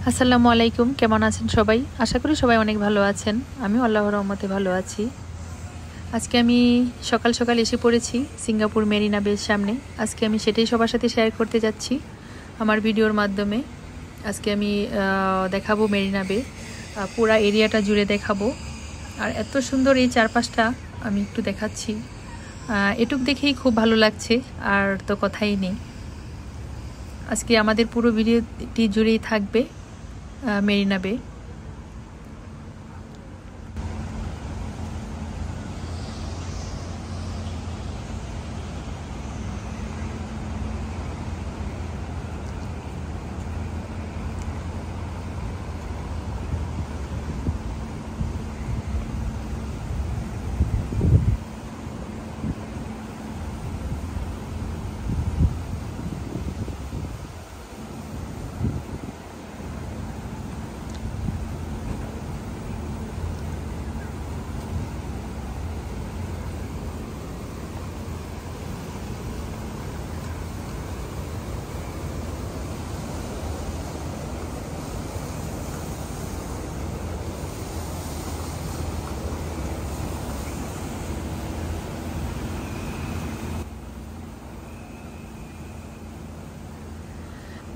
আসসালামু আলাইকুম, কেমন আছেন সবাই? আশা করি সবাই অনেক ভালো আছেন। আমিও আল্লাহর রহমতে ভালো আছি। আজকে আমি সকাল সকাল এসে পড়েছি সিঙ্গাপুর মেরিনা বের সামনে। আজকে আমি সেটাই সবার সাথে শেয়ার করতে যাচ্ছি আমার ভিডিওর মাধ্যমে। আজকে আমি দেখাবো মেরিনা বে, পুরা এরিয়াটা জুড়ে দেখাবো। আর এত সুন্দর এই চারপাশটা আমি একটু দেখাচ্ছি। এটুক দেখেই খুব ভালো লাগছে, আর তো কথাই নেই। আজকে আমাদের পুরো ভিডিওটি জুড়েই থাকবে মেরিনা বে।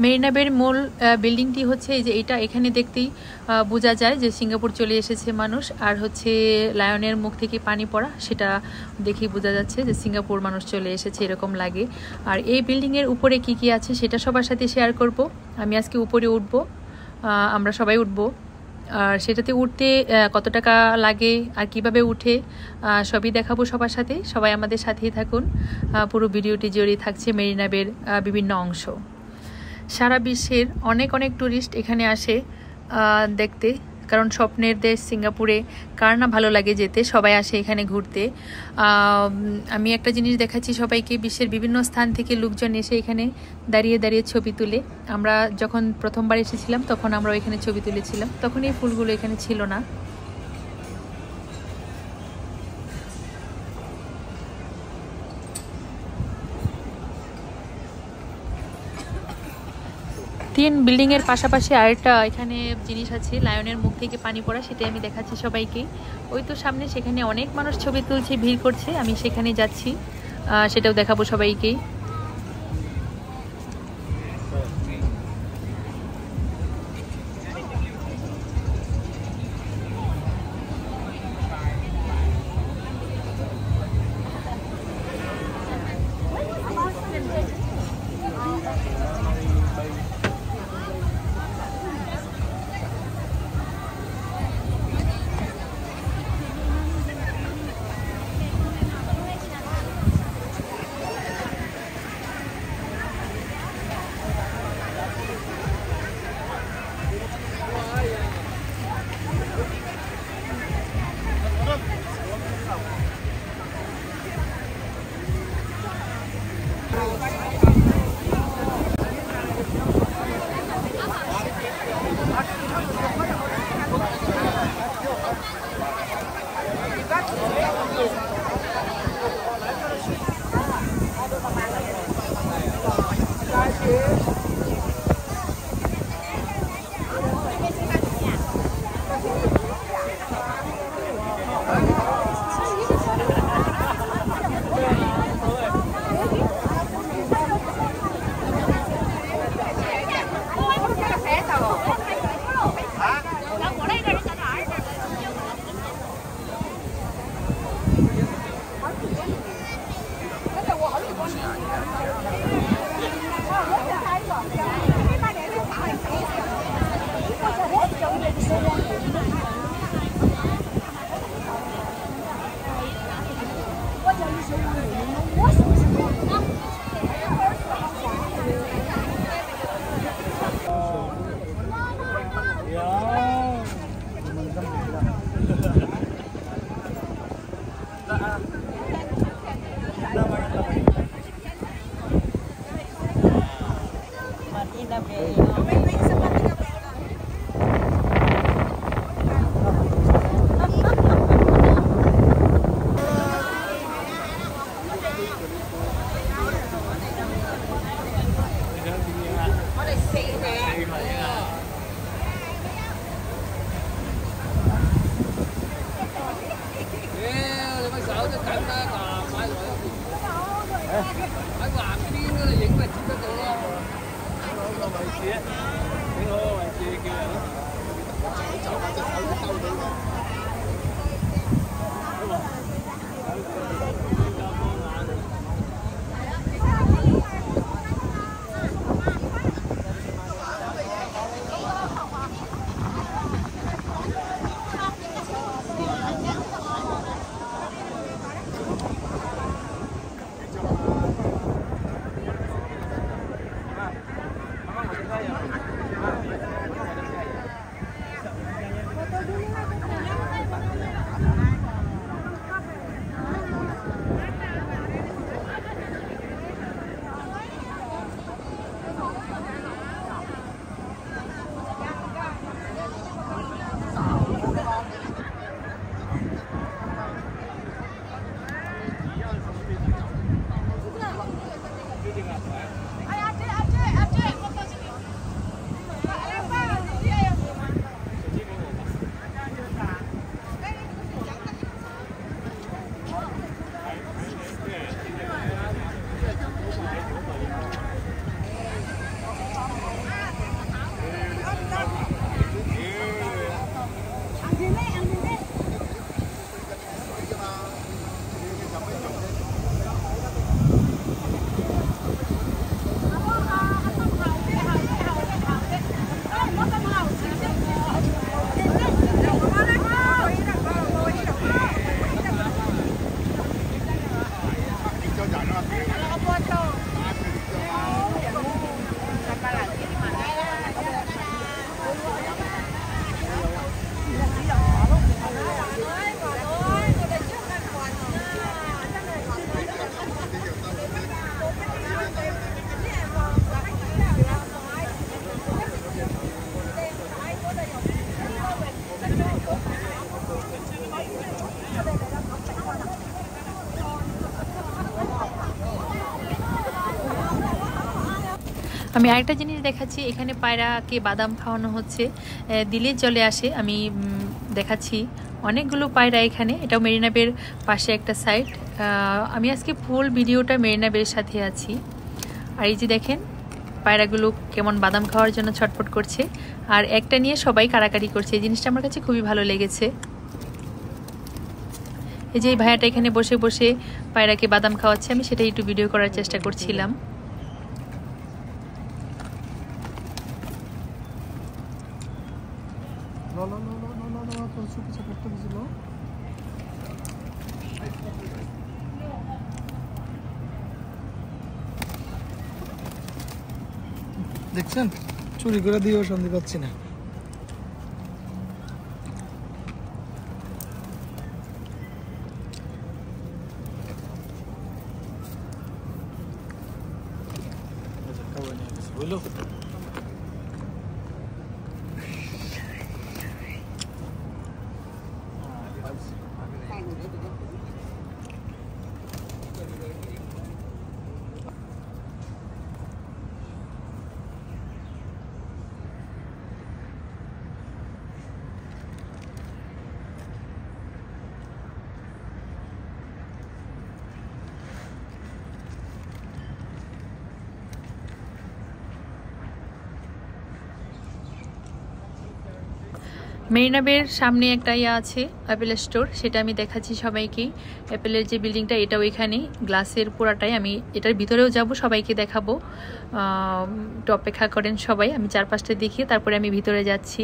মেরিনা বের মূল বিল্ডিংটি হচ্ছে এই যে এটা, এখানে দেখতেই বোঝা যায় যে সিঙ্গাপুর চলে এসেছে মানুষ। আর হচ্ছে লায়নের মুখ থেকে পানি পড়া, সেটা দেখেই বোঝা যাচ্ছে যে সিঙ্গাপুর মানুষ চলে এসেছে, এরকম লাগে। আর এই বিল্ডিংয়ের উপরে কি কি আছে সেটা সবার সাথে শেয়ার করব। আমি আজকে উপরে উঠবো, আমরা সবাই উঠবো। আর সেটাতে উঠতে কত টাকা লাগে আর কিভাবে উঠে সবই দেখাবো সবার সাথে। সবাই আমাদের সাথেই থাকুন, পুরো ভিডিওটি জড়িয়ে থাকছে মেরিনা বের বিভিন্ন অংশ। সারা বিশ্বের অনেক অনেক ট্যুরিস্ট এখানে আসে দেখতে, কারণ স্বপ্নের দেশ সিঙ্গাপুরে কার না ভালো লাগে যেতে, সবাই আসে এখানে ঘুরতে। আমি একটা জিনিস দেখাচ্ছি সবাইকে, বিশ্বের বিভিন্ন স্থান থেকে লোকজন এসে এখানে দাঁড়িয়ে দাঁড়িয়ে ছবি তুলে। আমরা যখন প্রথমবার এসেছিলাম তখন আমরা এখানে ছবি তুলেছিলাম, তখন এই ফুলগুলো এখানে ছিল না। তিন বিল্ডিংয়ের পাশাপাশি আরেকটা এখানে জিনিস আছে, লায়নের মুখ থেকে পানি পড়া, সেটাই আমি দেখাচ্ছি সবাইকে। ওই তো সামনে, সেখানে অনেক মানুষ ছবি তুলছে, ভিড় করছে, আমি সেখানে যাচ্ছি, সেটাও দেখাবো সবাইকে। আমি আরেকটা জিনিস দেখাচ্ছি, এখানে পায়রাকে বাদাম খাওয়ানো হচ্ছে, দিলে চলে আসে। আমি দেখাচ্ছি অনেকগুলো পায়রা এখানে। এটাও মেরিনা বের পাশে একটা সাইড। আমি আজকে ফুল ভিডিওটা মেরিনা বের সাথে আছি। আর এই যে দেখেন পায়রাগুলো কেমন বাদাম খাওয়ার জন্য ছটফট করছে, আর একটা নিয়ে সবাই কাড়াকাড়ি করছে। এই জিনিসটা আমার কাছে খুবই ভালো লেগেছে। এই যে ভাইয়াটা এখানে বসে বসে পায়রাকে বাদাম খাওয়াচ্ছে, আমি সেটাই একটু ভিডিও করার চেষ্টা করছিলাম। দেখছেন, চুরি করে দিয়েও শান্তি পাচ্ছি না। মেরিনা বের সামনে একটা আছে অ্যাপেল স্টোর, সেটা আমি দেখাচ্ছি সবাইকেই। অ্যাপেলের যে বিল্ডিংটা এটাও এখানে গ্লাসের পুরাটাই। আমি এটার ভিতরেও যাব, সবাইকে দেখাবো। একটু অপেক্ষা করেন সবাই, আমি চারপাশটা দেখিয়ে তারপরে আমি ভিতরে যাচ্ছি।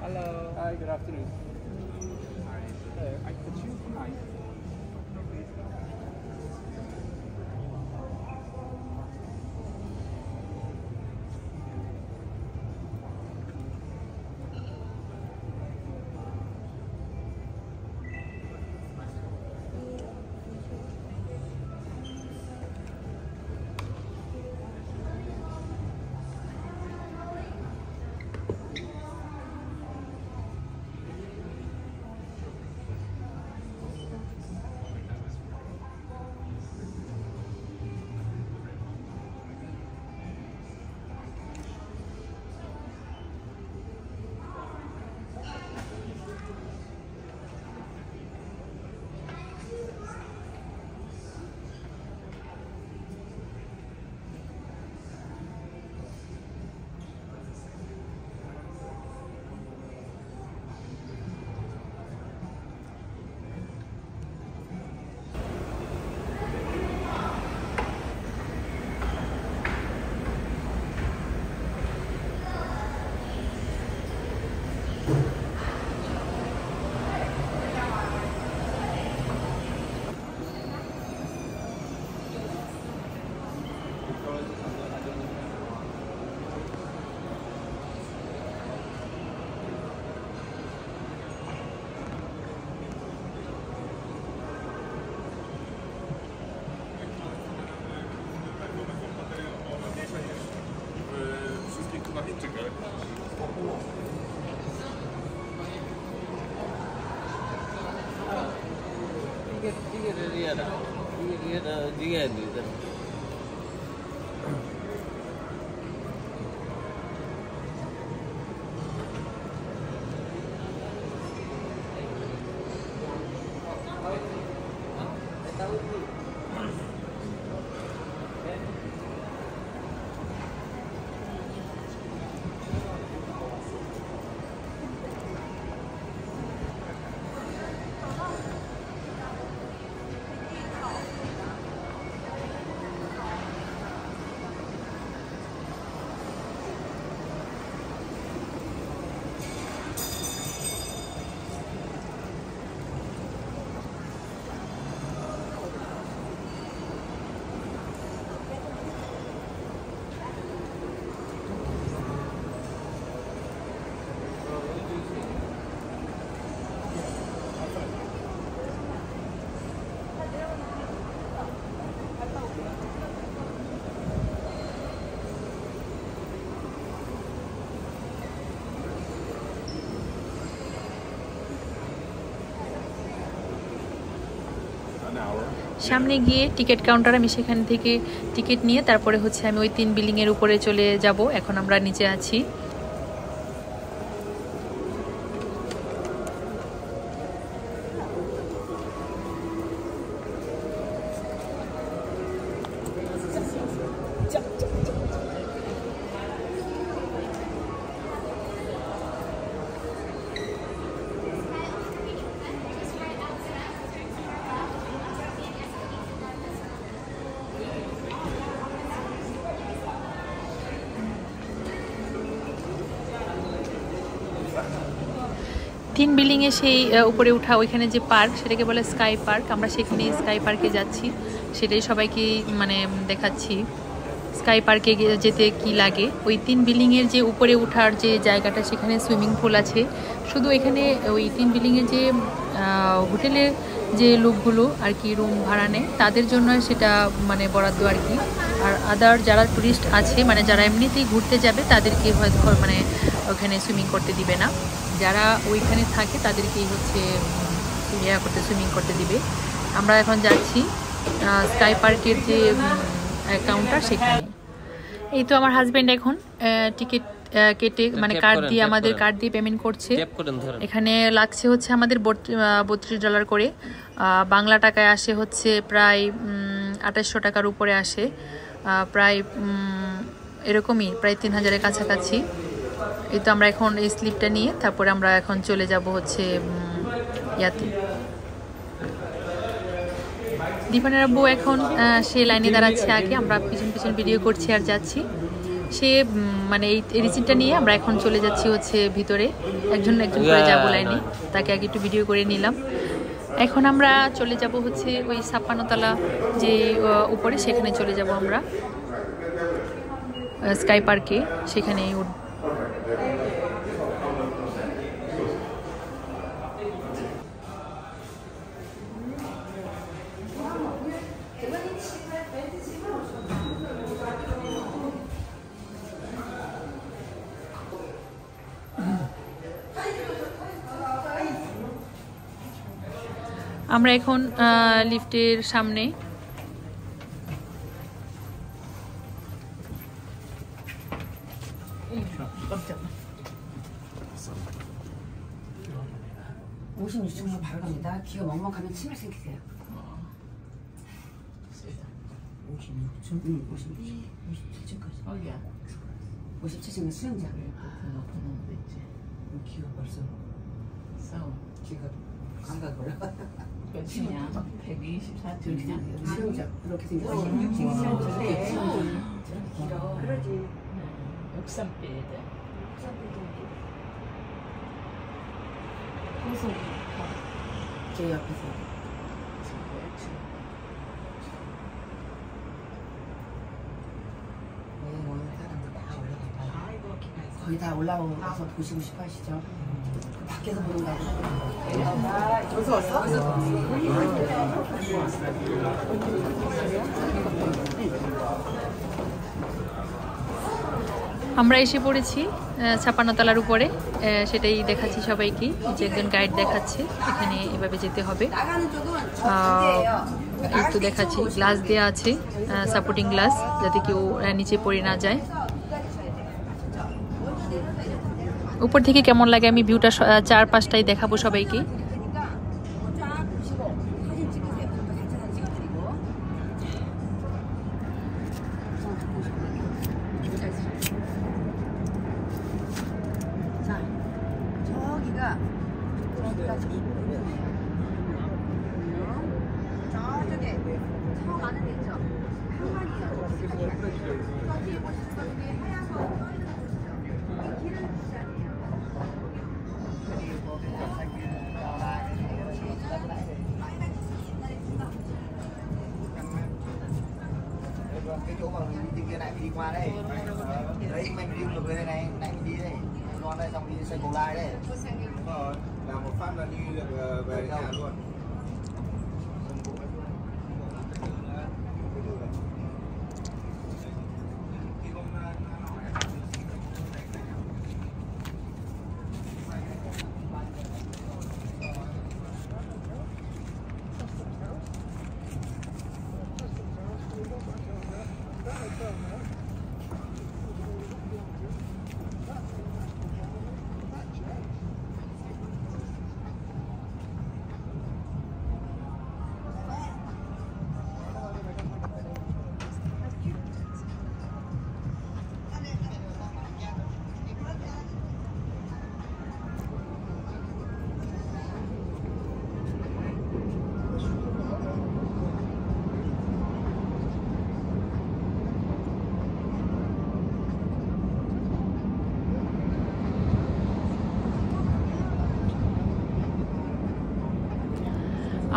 Hello. Hi, good afternoon. I could you? Hi. সামনে গিয়ে টিকিট কাউন্টার, আমি সেখান থেকে টিকিট নিয়ে তারপরে হচ্ছে আমি ওই 3 বিল্ডিংয়ের উপরে চলে যাব। এখন আমরা নিচে আছি। তিন বিল্ডিংয়ে সেই উপরে উঠা ওইখানে যে পার্ক, সেটাকে বলে স্কাই পার্ক। আমরা সেখানে স্কাই পার্কে যাচ্ছি, সেটাই সবাইকে মানে দেখাচ্ছি স্কাই পার্কে যেতে কি লাগে। ওই 3 বিল্ডিংয়ের যে উপরে উঠার যে জায়গাটা, সেখানে সুইমিং পুল আছে। শুধু এখানে ওই 3 বিল্ডিংয়ের যে হোটেলের যে লোকগুলো আর কি রুম ভাড়া নেয় তাদের জন্য সেটা মানে বরাদ্দ আর কি। আর আদার যারা টুরিস্ট আছে, মানে যারা এমনিতেই ঘুরতে যাবে, তাদেরকে হয়তো মানে ওখানে সুইমিং করতে দিবে না। যারা ওইখানে থাকে তাদেরকেই হচ্ছে সুইমিং করতে দিবে। আমরা এখন যাচ্ছি স্কাই পার্কের যে কাউন্টার সেখানে। এই তো আমার হাজব্যান্ড এখন টিকিট কেটে মানে কার্ড দিয়ে, আমাদের কার্ড দিয়ে পেমেন্ট করছে। এখানে লাগছে হচ্ছে আমাদের $32 করে। বাংলা টাকায় আসে হচ্ছে প্রায় 2800 টাকার উপরে আসে, প্রায় এরকমই, প্রায় 3000-এর কাছাকাছি। এই তো আমরা এখন এই স্লিপটা নিয়ে তারপরে আমরা এখন চলে যাব হচ্ছে ইয়াতে। দীপানের আব্বু এখন সে লাইনে দাঁড়াচ্ছে আগে, আমরা পিছন পিছন ভিডিও করছি আর যাচ্ছি। সে মানে এই রিসিপ্টটা নিয়ে আমরা এখন চলে যাচ্ছি হচ্ছে ভিতরে, একজন করে যাবো লাইনে। তাকে আগে একটু ভিডিও করে নিলাম। এখন আমরা চলে যাব হচ্ছে ওই 56 তলা যে উপরে, সেখানে চলে যাব আমরা স্কাই পার্কে, সেখানে আমরা এখন লিফটের সামনে। 정도 발갑니다. 귀가 먹먹하면 치매 생기세요. 56층? 응, 57층까지. 어디야? 57층은 수영장. 귀가 벌써 싸워. 귀가 감각 올라가. 몇이냐? 124층이냐? 수영장 이렇게 생겼어. 66층인데 길어. 그러지. 63배에 돼. 제 옆에서. 오늘 사람들 다 올라가요. 거의 다 올라와서 보시고 싶어 하시죠? 밖에서 보는다고. 어디서 왔어? আমরা এসে পড়েছি 56 তলার উপরে, সেটাই দেখাচ্ছি সবাইকে। যে একজন গাইড দেখাচ্ছে এখানে এভাবে যেতে হবে। একটু দেখাচ্ছি, গ্লাস দেওয়া আছে, সাপোর্টিং গ্লাস, যাতে কেউ নিচে পড়ে না যায়। উপর থেকে কেমন লাগে আমি ভিউটা চারপাশটাই দেখাবো সবাইকে। Cái chỗ mà mình đi kia này mình đi qua đây. Đấy mình đi ngược về đây này, nãy mình đi đây. Ngon đây xong đi xoay cầu lai đây. Đúng rồi, làm một phát là đi được về nhà luôn.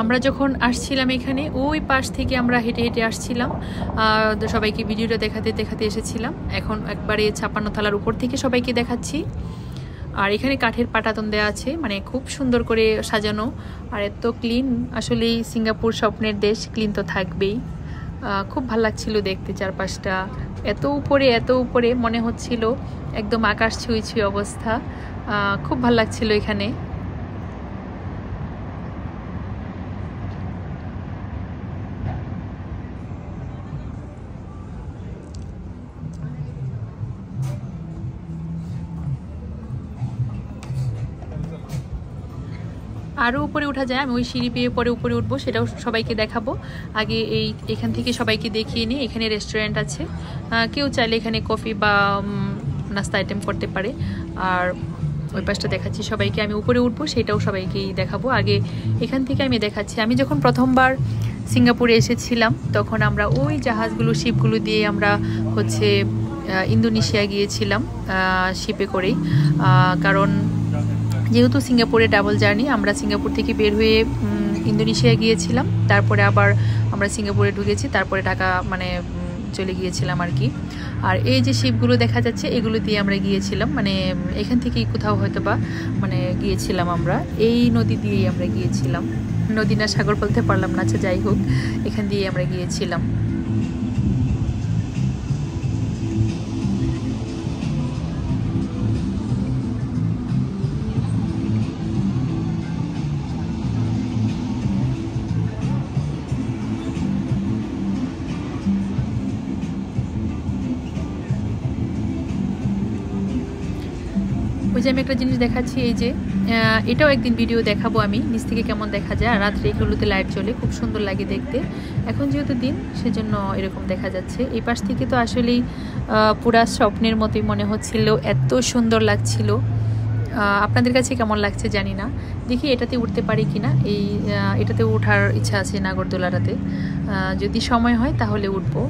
আমরা যখন আসছিলাম এখানে ওই পাশ থেকে আমরা হেঁটে হেঁটে আসছিলাম, সবাইকে ভিডিওটা দেখাতে দেখাতে এসেছিলাম। এখন একবারে 56 তলার উপর থেকে সবাইকে দেখাচ্ছি। আর এখানে কাঠের পাটাতন দেওয়া আছে, মানে খুব সুন্দর করে সাজানো আর এত ক্লিন। আসলেই সিঙ্গাপুর স্বপ্নের দেশ, ক্লিন তো থাকবেই। খুব ভালো লাগছিল দেখতে চারপাশটা, এত উপরে মনে হচ্ছিল একদম আকাশ ছুঁই ছুঁই অবস্থা। খুব ভালো লাগছিল এখানে। আরও উপরে উঠা যায়, আমি ওই সিঁড়ি পেয়ে পরে উপরে উঠবো, সেটাও সবাইকে দেখাবো। আগে এখান থেকে সবাইকে দেখিয়ে নিই। এখানে রেস্টুরেন্ট আছে, কেউ চাইলে এখানে কফি বা নাস্তা আইটেম করতে পারে। আর ওই পাশটা দেখাচ্ছি সবাইকে, আমি উপরে উঠবো সেটাও সবাইকেই দেখাবো। আগে এখান থেকে আমি দেখাচ্ছি। আমি যখন প্রথমবার সিঙ্গাপুরে এসেছিলাম তখন আমরা ওই জাহাজগুলো, শিপগুলো দিয়ে আমরা হচ্ছে ইন্দোনেশিয়া গিয়েছিলাম শিপে করেই। কারণ যেহেতু সিঙ্গাপুরে ডাবল জার্নি, আমরা সিঙ্গাপুর থেকে বের হয়ে ইন্দোনেশিয়া গিয়েছিলাম, তারপরে আবার আমরা সিঙ্গাপুরে ঢুকেছি, তারপরে ঢাকা মানে চলে গিয়েছিলাম আর কি। আর এই যে শিপগুলো দেখা যাচ্ছে এগুলো দিয়ে আমরা গিয়েছিলাম, মানে এখান থেকেই কোথাও হয়তো বা মানে গিয়েছিলাম আমরা, এই নদী দিয়েই আমরা গিয়েছিলাম। নদী না সাগর বলতে পারলাম না, আচ্ছা যাই হোক, এখান দিয়ে আমরা গিয়েছিলাম। ওই যে আমি একটা জিনিস দেখাচ্ছি, এই যে এটাও একদিন ভিডিও দেখাবো আমি, নিচ থেকে কেমন দেখা যায়। আর রাত্রে এগুলোতে লাইট জ্বলে, খুব সুন্দর লাগে দেখতে। এখন যেহেতু দিন সেজন্য এরকম দেখা যাচ্ছে। এই পাশ থেকে তো আসলেই পুরা স্বপ্নের মতোই মনে হচ্ছিল, এত সুন্দর লাগছিল। আপনাদের কাছে কেমন লাগছে জানি না। দেখি এটাতে উঠতে পারি কিনা, এটাতে ওঠার ইচ্ছা আছে, নাগরদোলাটাতে। যদি সময় হয় তাহলে উঠবো।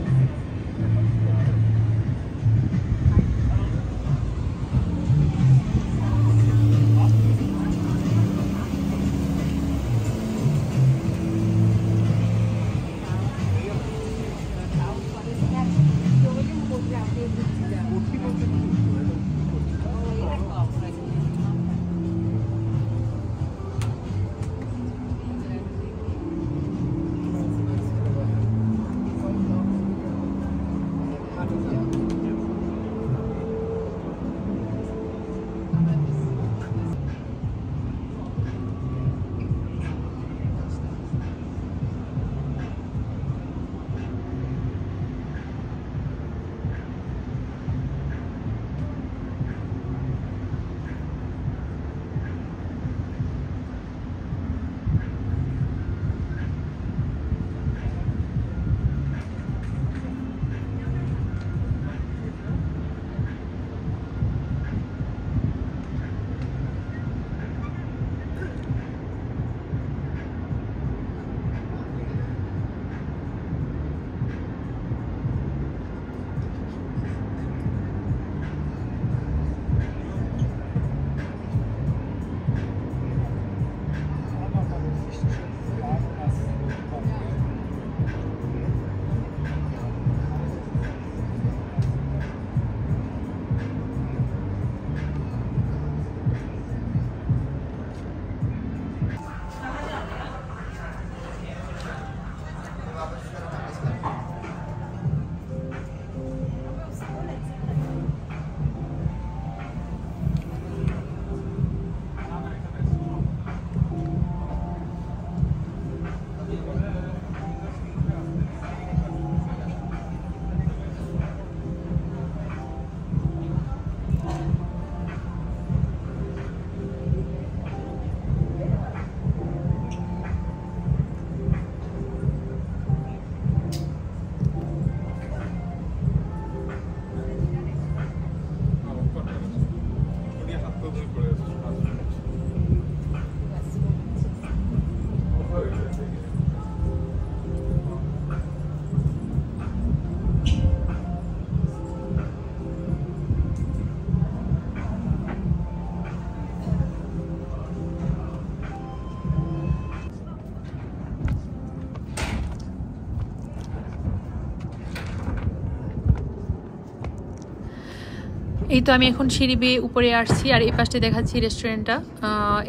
এই তো আমি এখন সিঁড়ি বেয়ে উপরে আসছি আর এই পাশে দেখাচ্ছি রেস্টুরেন্টটা।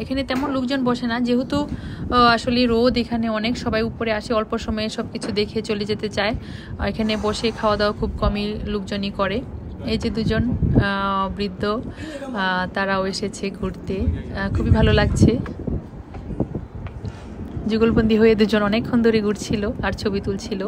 এখানে তেমন লোকজন বসে না, যেহেতু আসলে রোদ এখানে অনেক, সবাই উপরে আসে অল্প সময়ে সব কিছু দেখে চলে যেতে চায়। এখানে বসে খাওয়া দাওয়া খুব কমই লোকজনই করে। এই যে দুজন বৃদ্ধ, তারাও এসেছে ঘুরতে, খুবই ভালো লাগছে। যুগলবন্দি হয়ে দুজন অনেকক্ষণ ধরে ঘুরছিল আর ছবি তুলছিল।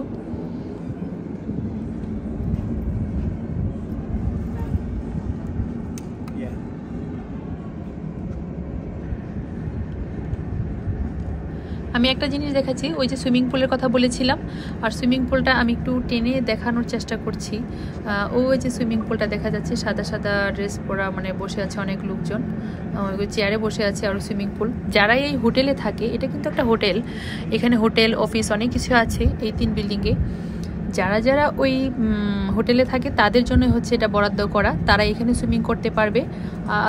আমি একটা জিনিস দেখাচ্ছি, ওই যে সুইমিং পুলের কথা বলেছিলাম, আর সুইমিং পুলটা আমি একটু টেনে দেখানোর চেষ্টা করছি। ওই যে সুইমিং পুলটা দেখা যাচ্ছে, সাদা সাদা ড্রেস পরা, মানে বসে আছে অনেক লোকজন, ওই চেয়ারে বসে আছে। আর সুইমিং পুল, যারা এই হোটেলে থাকে, এটা কিন্তু একটা হোটেল, এখানে হোটেল অফিস অনেক কিছু আছে এই 3 বিল্ডিংয়ে। যারা যারা ওই হোটেলে থাকে তাদের জন্য হচ্ছে এটা বরাদ্দ করা, তারা এখানে সুইমিং করতে পারবে,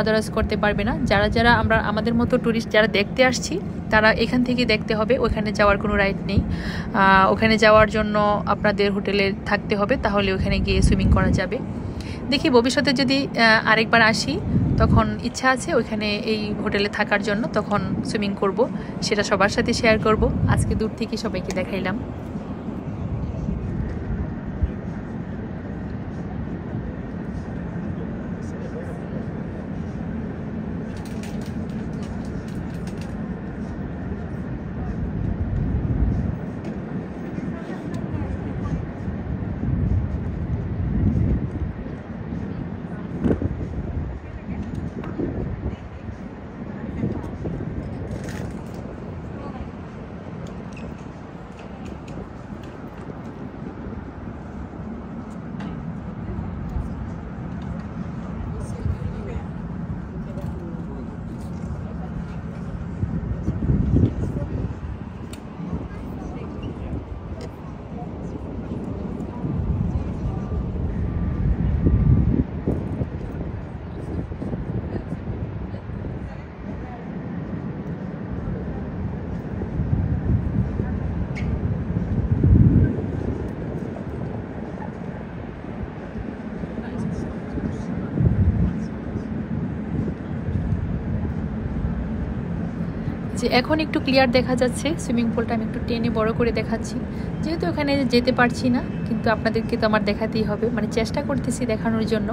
আদারওয়াইজ করতে পারবে না। যারা যারা আমাদের মতো ট্যুরিস্ট যারা দেখতে আসছি, তারা এখান থেকে দেখতে হবে, ওখানে যাওয়ার কোনো রাইট নেই। ওখানে যাওয়ার জন্য আপনাদের হোটেলে থাকতে হবে, তাহলে ওখানে গিয়ে সুইমিং করা যাবে। দেখি ভবিষ্যতে যদি আরেকবার আসি, তখন ইচ্ছা আছে ওইখানে এই হোটেলে থাকার জন্য, তখন সুইমিং করব, সেটা সবার সাথে শেয়ার করব। আজকে দূর থেকে সবাইকে দেখাইলাম। যে এখন একটু ক্লিয়ার দেখা যাচ্ছে সুইমিং পুলটা, আমি একটু টেনে বড় করে দেখাচ্ছি, যেহেতু এখানে যেতে পারছি না, কিন্তু আপনাদেরকে তো আমার দেখাতেই হবে, মানে চেষ্টা করতেছি দেখানোর জন্য।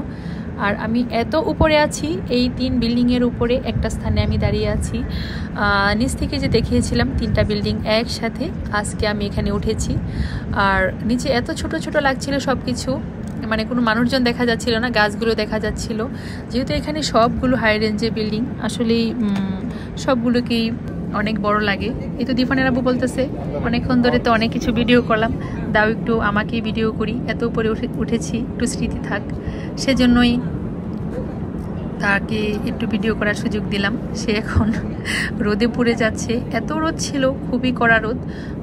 আর আমি এত উপরে আছি, এই 3 বিল্ডিংয়ের উপরে একটা স্থানে আমি দাঁড়িয়ে আছি। নিচ থেকে যে দেখিয়েছিলাম 3টা বিল্ডিং একসাথে, আজকে আমি এখানে উঠেছি। আর নিচে এত ছোট ছোট লাগছিল সব কিছু, মানে কোনো মানুষজন দেখা যাচ্ছিল না, গাছগুলো দেখা যাচ্ছিল। যেহেতু এখানে সবগুলো হাই রেঞ্জের বিল্ডিং, আসলেই সবগুলোকেই অনেক বড় লাগে। এই তো দিফানের আব্বু বলতেছে অনেকক্ষণ ধরে তো অনেক কিছু ভিডিও করলাম, দাও একটু আমাকে ভিডিও করি, এত উপরে উঠেছি, একটু স্মৃতি থাক, সেজন্যই তাকে একটু ভিডিও করার সুযোগ দিলাম। সে এখন রোদে পুড়ে যাচ্ছে, এত রোদ ছিল, খুবই কড়া রোদ।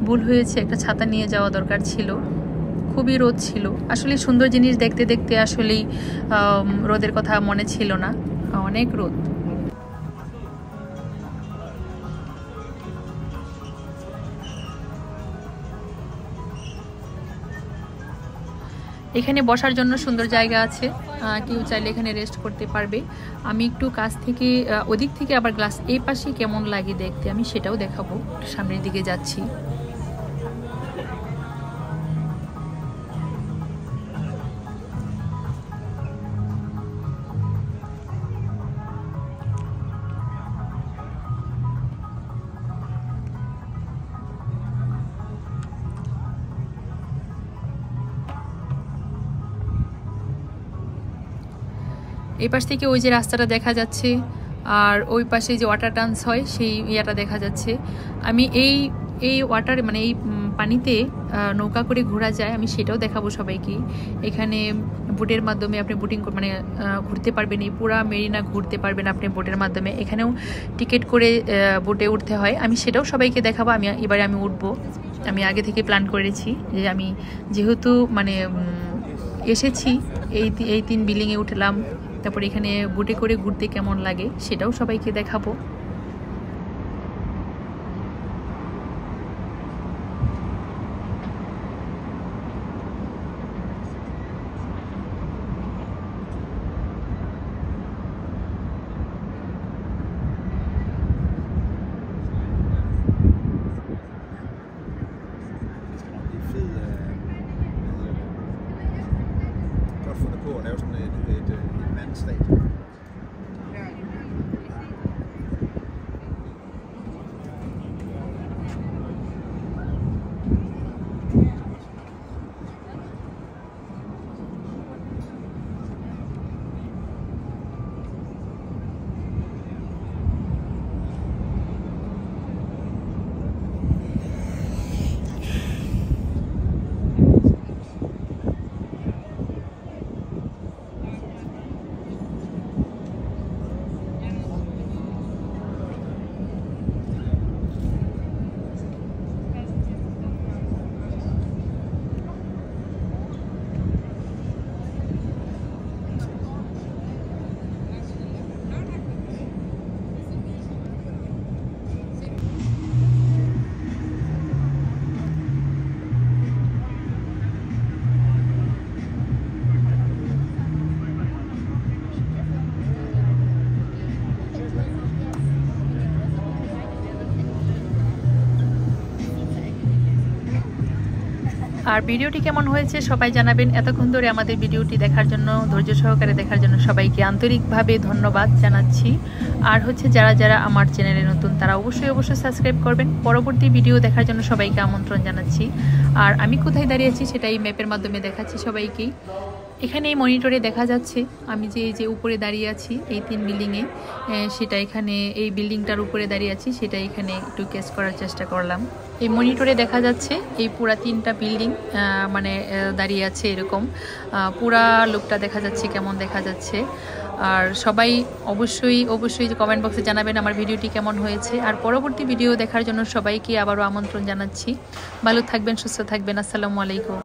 ভুল হয়েছে, একটা ছাতা নিয়ে যাওয়া দরকার ছিল, খুবই রোদ ছিল। আসলে সুন্দর জিনিস দেখতে দেখতে আসলেই রোদের কথা মনে ছিল না, অনেক রোদ। এখানে বসার জন্য সুন্দর জায়গা আছে, কেউ চাইলে এখানে রেস্ট করতে পারবে। আমি একটু কাছ থেকে ওদিক থেকে আবার গ্লাস এই পাশে কেমন লাগে দেখতে, আমি সেটাও দেখাবো। সামনের দিকে যাচ্ছি। এই পাশ থেকে ওই যে রাস্তাটা দেখা যাচ্ছে, আর ওই পাশে যে ওয়াটার ডান্স হয় সেই ইয়াটা দেখা যাচ্ছে। আমি এই ওয়াটার মানে এই পানিতে নৌকা করে ঘোরা যায়, আমি সেটাও দেখাবো সবাইকে। এখানে বোটের মাধ্যমে আপনি বোটিং মানে ঘুরতে পারবেন, এই পুরা মেরিনা ঘুরতে পারবেন আপনি বোটের মাধ্যমে। এখানেও টিকিট করে বোটে উঠতে হয়, আমি সেটাও সবাইকে দেখাবো। এবারে আমি উঠবো, আমি আগে থেকে প্ল্যান করেছি যে আমি যেহেতু মানে এসেছি এই 3 বিল্ডিংয়ে উঠলাম, তারপর এখানে বোটে করে ঘুরতে কেমন লাগে সেটাও সবাইকে দেখাবো। Singapore er jo sådan et mandstat. আর ভিডিওটি কেমন হয়েছে সবাই জানাবেন। এতক্ষণ ধরে আমাদের ভিডিওটি দেখার জন্য, ধৈর্য সহকারে দেখার জন্য সবাইকে আন্তরিকভাবে ধন্যবাদ জানাচ্ছি। আর হচ্ছে যারা যারা আমার চ্যানেলে নতুন তারা অবশ্যই সাবস্ক্রাইব করবেন। পরবর্তী ভিডিও দেখার জন্য সবাইকে আমন্ত্রণ জানাচ্ছি। আর আমি কোথায় দাঁড়িয়ে আছি সেটা এই ম্যাপের মাধ্যমে দেখাচ্ছি সবাইকেই। এখানে এই মনিটরে দেখা যাচ্ছে আমি যে উপরে দাঁড়িয়ে আছি এই 3 বিল্ডিংয়ে, সেটা এখানে এই বিল্ডিংটার উপরে দাঁড়িয়ে আছি, সেটা এখানে একটু ক্যাচ করার চেষ্টা করলাম। এই মনিটরে দেখা যাচ্ছে এই পুরা 3টা বিল্ডিং মানে দাঁড়িয়ে আছে এরকম পুরা লুকটা দেখা যাচ্ছে, কেমন দেখা যাচ্ছে। আর সবাই অবশ্যই কমেন্ট বক্সে জানাবেন আমার ভিডিওটি কেমন হয়েছে। আর পরবর্তী ভিডিও দেখার জন্য সবাইকে আবারও আমন্ত্রণ জানাচ্ছি। ভালো থাকবেন, সুস্থ থাকবেন। আসসালামু আলাইকুম।